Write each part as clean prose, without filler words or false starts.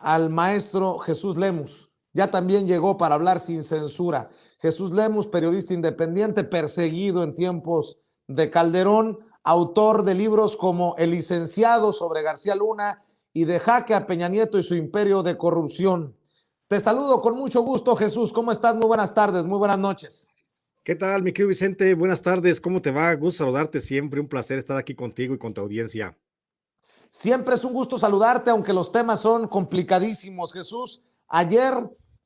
al maestro Jesús Lemus. Ya también llegó para hablar sin censura. Jesús Lemus, periodista independiente, perseguido en tiempos de Calderón, autor de libros como El licenciado sobre García Luna y De jaque a Peña Nieto y su imperio de corrupción. Te saludo con mucho gusto, Jesús. ¿Cómo estás? Muy buenas tardes, muy buenas noches. ¿Qué tal, mi querido Vicente? Buenas tardes, ¿cómo te va? Gusto saludarte siempre, un placer estar aquí contigo y con tu audiencia. Siempre es un gusto saludarte, aunque los temas son complicadísimos, Jesús. Ayer,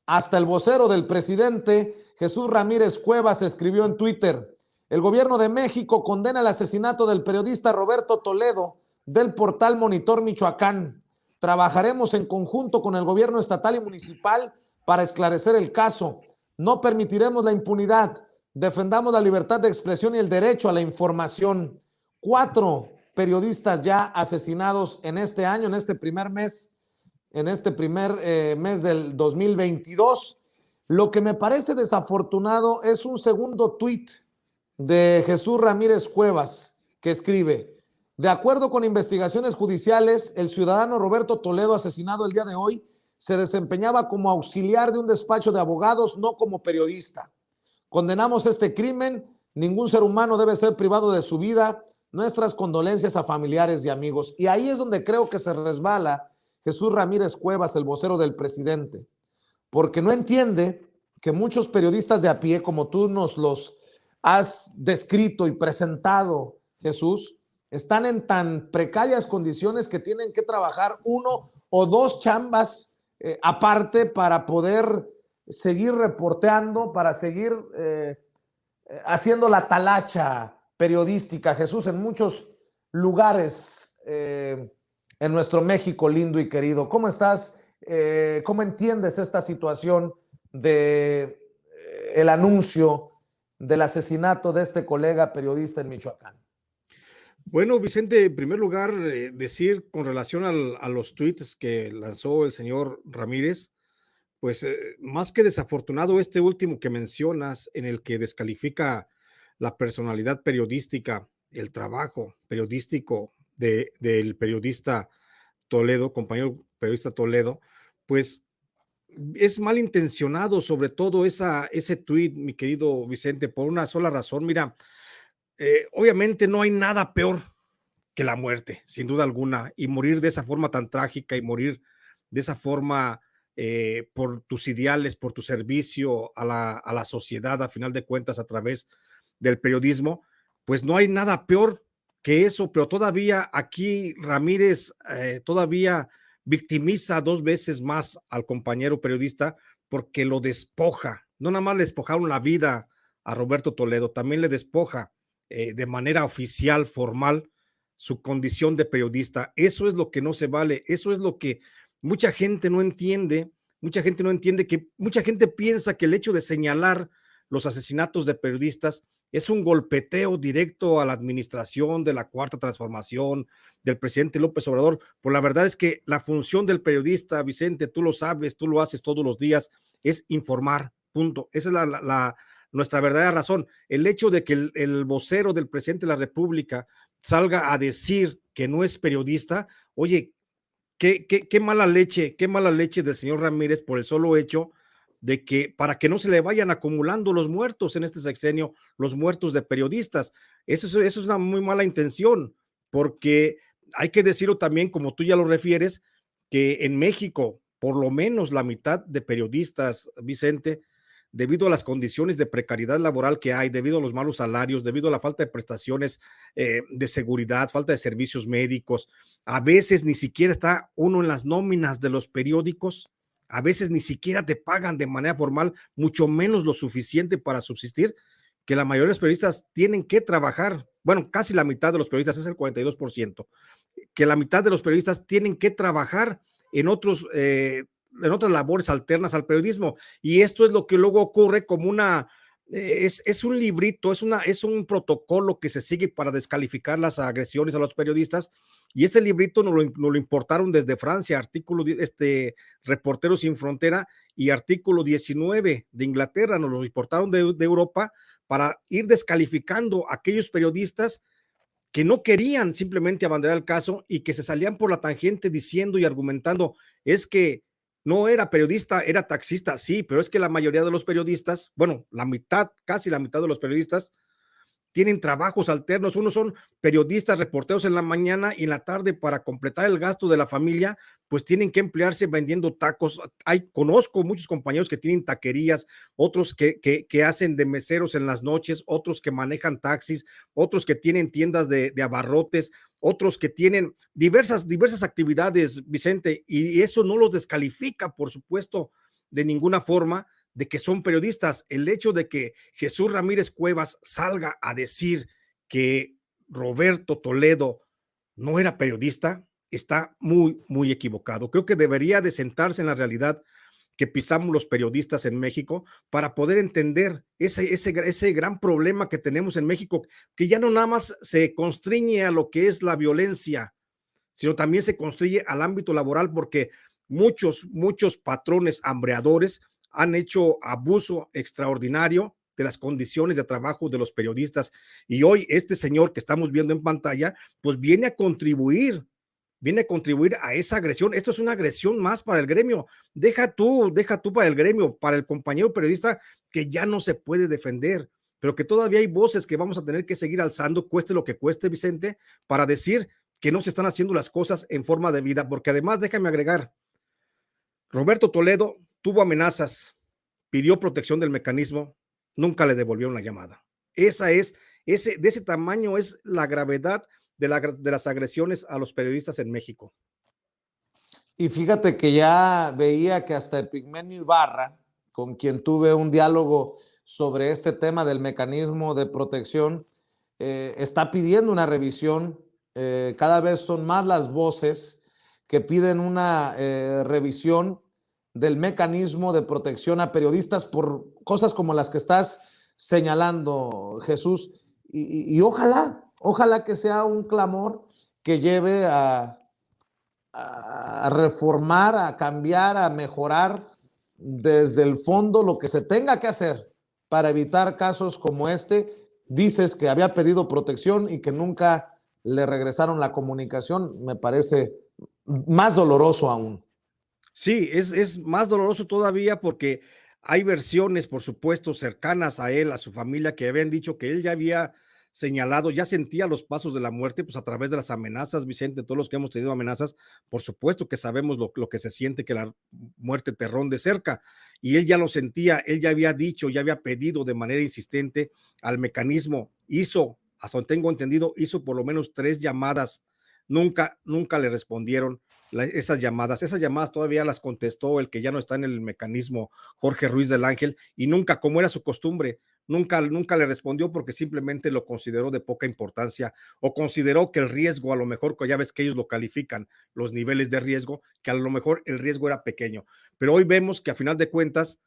hasta el vocero del presidente, Jesús Ramírez Cuevas, escribió en Twitter: el gobierno de México condena el asesinato del periodista Roberto Toledo del portal Monitor Michoacán. Trabajaremos en conjunto con el gobierno estatal y municipal para esclarecer el caso. No permitiremos la impunidad. Defendamos la libertad de expresión y el derecho a la información. 4 periodistas ya asesinados en este año, en este primer mes del 2022. Lo que me parece desafortunado es un segundo tuit de Jesús Ramírez Cuevas, que escribe: de acuerdo con investigaciones judiciales, el ciudadano Roberto Toledo, asesinado el día de hoy, se desempeñaba como auxiliar de un despacho de abogados, no como periodista. Condenamos este crimen. Ningún ser humano debe ser privado de su vida. Nuestras condolencias a familiares y amigos. Y ahí es donde creo que se resbala Jesús Ramírez Cuevas, el vocero del presidente, porque no entiende que muchos periodistas de a pie, como tú nos los has descrito y presentado, Jesús, están en tan precarias condiciones que tienen que trabajar uno o dos chambas aparte para poder seguir reporteando, para seguir haciendo la talacha periodística, Jesús, en muchos lugares en nuestro México lindo y querido. ¿Cómo estás? ¿Cómo entiendes esta situación de el anuncio del asesinato de este colega periodista en Michoacán? Bueno, Vicente, en primer lugar, decir con relación a los tweets que lanzó el señor Ramírez, pues más que desafortunado este último que mencionas, en el que descalifica la personalidad periodística, el trabajo periodístico del periodista Toledo, compañero periodista Toledo, pues es malintencionado, sobre todo ese tuit, mi querido Vicente, por una sola razón. Mira, obviamente no hay nada peor que la muerte, sin duda alguna, y morir de esa forma tan trágica y morir de esa forma por tus ideales, por tu servicio a la sociedad, a final de cuentas, a través del periodismo, pues no hay nada peor que eso, pero todavía aquí Ramírez todavía victimiza dos veces más al compañero periodista porque lo despoja. No nada más le despojaron la vida a Roberto Toledo, también le despoja de manera oficial, formal, su condición de periodista. Eso es lo que no se vale, eso es lo que mucha gente no entiende, que mucha gente piensa que el hecho de señalar los asesinatos de periodistas es un golpeteo directo a la administración de la Cuarta Transformación, del presidente López Obrador. Pues la verdad es que la función del periodista, Vicente, tú lo sabes, tú lo haces todos los días, es informar, punto. Esa es nuestra verdadera razón. El hecho de que el vocero del presidente de la República salga a decir que no es periodista, oye, qué mala leche del señor Ramírez por el solo hecho de que para que no se le vayan acumulando los muertos en este sexenio, los muertos de periodistas. Eso es una muy mala intención, porque hay que decirlo también, como tú ya lo refieres, que en México, por lo menos la mitad de periodistas, Vicente, debido a las condiciones de precariedad laboral que hay, debido a los malos salarios, debido a la falta de prestaciones de seguridad, falta de servicios médicos, a veces ni siquiera está uno en las nóminas de los periódicos, a veces ni siquiera te pagan de manera formal, mucho menos lo suficiente para subsistir, que la mayoría de los periodistas tienen que trabajar, bueno, casi la mitad de los periodistas, es el 42%, que la mitad de los periodistas tienen que trabajar en otras labores alternas al periodismo, y esto es lo que luego ocurre como es un librito, es un protocolo que se sigue para descalificar las agresiones a los periodistas, y este librito nos lo importaron desde Francia, Reporteros Sin Frontera, y artículo 19 de Inglaterra, nos lo importaron de Europa para ir descalificando a aquellos periodistas que no querían simplemente abanderar el caso y que se salían por la tangente diciendo y argumentando, es que no era periodista, era taxista, sí, pero es que la mayoría de los periodistas, bueno, la mitad, casi la mitad de los periodistas tienen trabajos alternos, unos son periodistas, reporteros en la mañana y en la tarde para completar el gasto de la familia, pues tienen que emplearse vendiendo tacos. Conozco muchos compañeros que tienen taquerías, otros que hacen de meseros en las noches, otros que manejan taxis, otros que tienen tiendas de abarrotes, otros que tienen diversas actividades, Vicente, y eso no los descalifica, por supuesto, de ninguna forma, de que son periodistas. El hecho de que Jesús Ramírez Cuevas salga a decir que Roberto Toledo no era periodista está muy equivocado. Creo que debería de sentarse en la realidad que pisamos los periodistas en México para poder entender ese gran problema que tenemos en México, que ya no nada más se constriñe a lo que es la violencia, sino también se constriñe al ámbito laboral, porque muchos patrones hambreadores han hecho abuso extraordinario de las condiciones de trabajo de los periodistas. Y hoy este señor que estamos viendo en pantalla, pues viene a contribuir a esa agresión. Esto es una agresión más para el gremio. Deja tú para el gremio, para el compañero periodista que ya no se puede defender, pero que todavía hay voces que vamos a tener que seguir alzando, cueste lo que cueste, Vicente, para decir que no se están haciendo las cosas en forma de vida, porque además déjame agregar, Roberto Toledo tuvo amenazas, pidió protección del mecanismo, nunca le devolvieron la llamada. De ese tamaño es la gravedad de las agresiones a los periodistas en México. Y fíjate que ya veía que hasta Epigmenio Ibarra, con quien tuve un diálogo sobre este tema del mecanismo de protección, está pidiendo una revisión. Cada vez son más las voces que piden una revisión del mecanismo de protección a periodistas por cosas como las que estás señalando, Jesús. Y ojalá que sea un clamor que lleve a reformar, a cambiar, a mejorar desde el fondo lo que se tenga que hacer para evitar casos como este. Dices que había pedido protección y que nunca le regresaron la comunicación. Me parece más doloroso aún. Sí, es más doloroso todavía porque hay versiones, por supuesto, cercanas a él, a su familia, que habían dicho que él ya había señalado, ya sentía los pasos de la muerte, pues a través de las amenazas, Vicente, todos los que hemos tenido amenazas, por supuesto que sabemos lo que se siente, que la muerte te ronde cerca, y él ya lo sentía, él ya había dicho, ya había pedido de manera insistente al mecanismo, hasta donde tengo entendido, hizo por lo menos 3 llamadas, nunca le respondieron esas llamadas todavía las contestó el que ya no está en el mecanismo, Jorge Ruiz del Ángel, y nunca, como era su costumbre, nunca le respondió porque simplemente lo consideró de poca importancia o consideró que el riesgo, a lo mejor, ya ves que ellos lo califican, los niveles de riesgo, que a lo mejor el riesgo era pequeño. Pero hoy vemos que a final de cuentas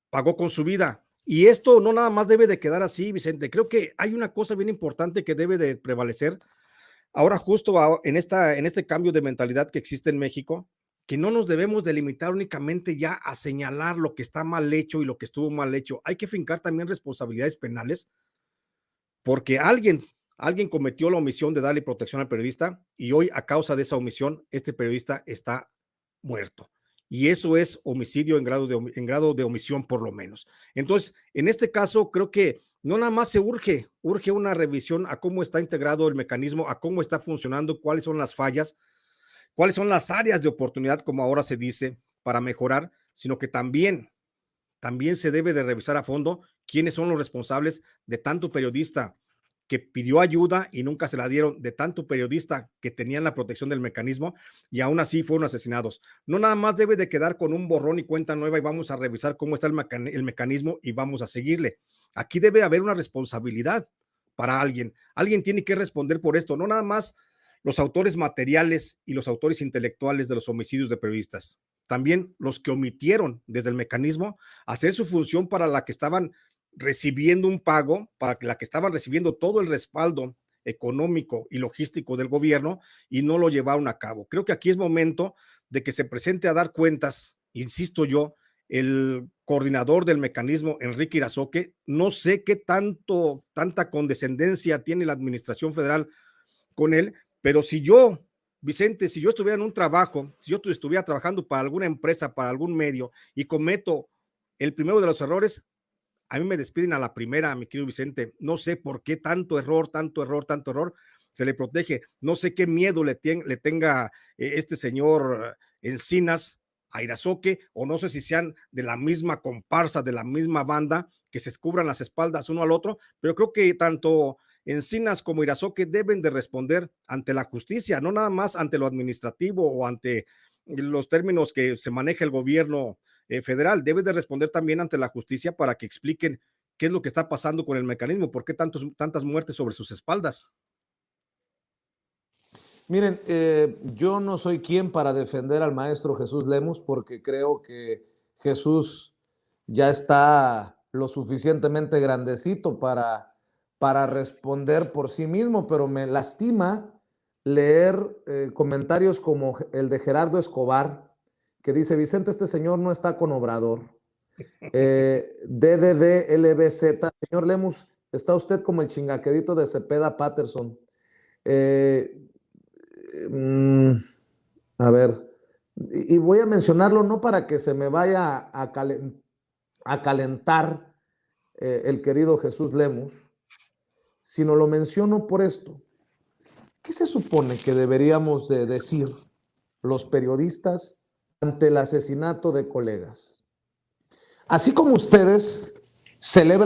pagó con su vida. Y esto no nada más debe de quedar así, Vicente. Creo que hay una cosa bien importante que debe de prevalecer ahora justo en este cambio de mentalidad que existe en México, que no nos debemos de limitar únicamente ya a señalar lo que está mal hecho y lo que estuvo mal hecho. Hay que fincar también responsabilidades penales porque alguien cometió la omisión de darle protección al periodista y hoy a causa de esa omisión este periodista está muerto. Y eso es homicidio en grado de omisión por lo menos. Entonces, en este caso creo que no nada más se urge una revisión a cómo está integrado el mecanismo, a cómo está funcionando, cuáles son las fallas, cuáles son las áreas de oportunidad, como ahora se dice, para mejorar, sino que también se debe de revisar a fondo quiénes son los responsables de tanto periodista que pidió ayuda y nunca se la dieron, de tanto periodista que tenían la protección del mecanismo y aún así fueron asesinados. No nada más debe de quedar con un borrón y cuenta nueva y vamos a revisar cómo está el mecanismo y vamos a seguirle. Aquí debe haber una responsabilidad para alguien. Alguien tiene que responder por esto, no nada más los autores materiales y los autores intelectuales de los homicidios de periodistas, también los que omitieron desde el mecanismo hacer su función para la que estaban recibiendo un pago, para la que estaban recibiendo todo el respaldo económico y logístico del gobierno y no lo llevaron a cabo. Creo que aquí es momento de que se presente a dar cuentas, insisto yo, el coordinador del mecanismo, Enrique Irazoque. No sé qué tanta condescendencia tiene la administración federal con él, pero si yo Vicente, si yo estuviera en un trabajo, si yo estuviera trabajando para alguna empresa, para algún medio, y cometo el primero de los errores, a mí me despiden a la primera, mi querido Vicente. No sé por qué tanto error, tanto error, tanto error se le protege. No sé qué miedo le tenga este señor Encinas a Irazoque, o no sé si sean de la misma comparsa, de la misma banda, que se cubran las espaldas uno al otro, pero creo que tanto Encinas como Irazoque deben de responder ante la justicia, no nada más ante lo administrativo o ante los términos que se maneja el gobierno federal. Debe de responder también ante la justicia para que expliquen qué es lo que está pasando con el mecanismo, por qué tantas muertes sobre sus espaldas. Miren, yo no soy quien para defender al maestro Jesús Lemus, porque creo que Jesús ya está lo suficientemente grandecito para responder por sí mismo, pero me lastima leer comentarios como el de Gerardo Escobar, que dice: Vicente, este señor no está con Obrador. DDDLBZ, señor Lemus, está usted como el chingaquedito de Cepeda Patterson. Eh, mm, a ver, y voy a mencionarlo no para que se me vaya a calentar el querido Jesús Lemus, sino lo menciono por esto. ¿Qué se supone que deberíamos de decir los periodistas ante el asesinato de colegas? Así como ustedes celebran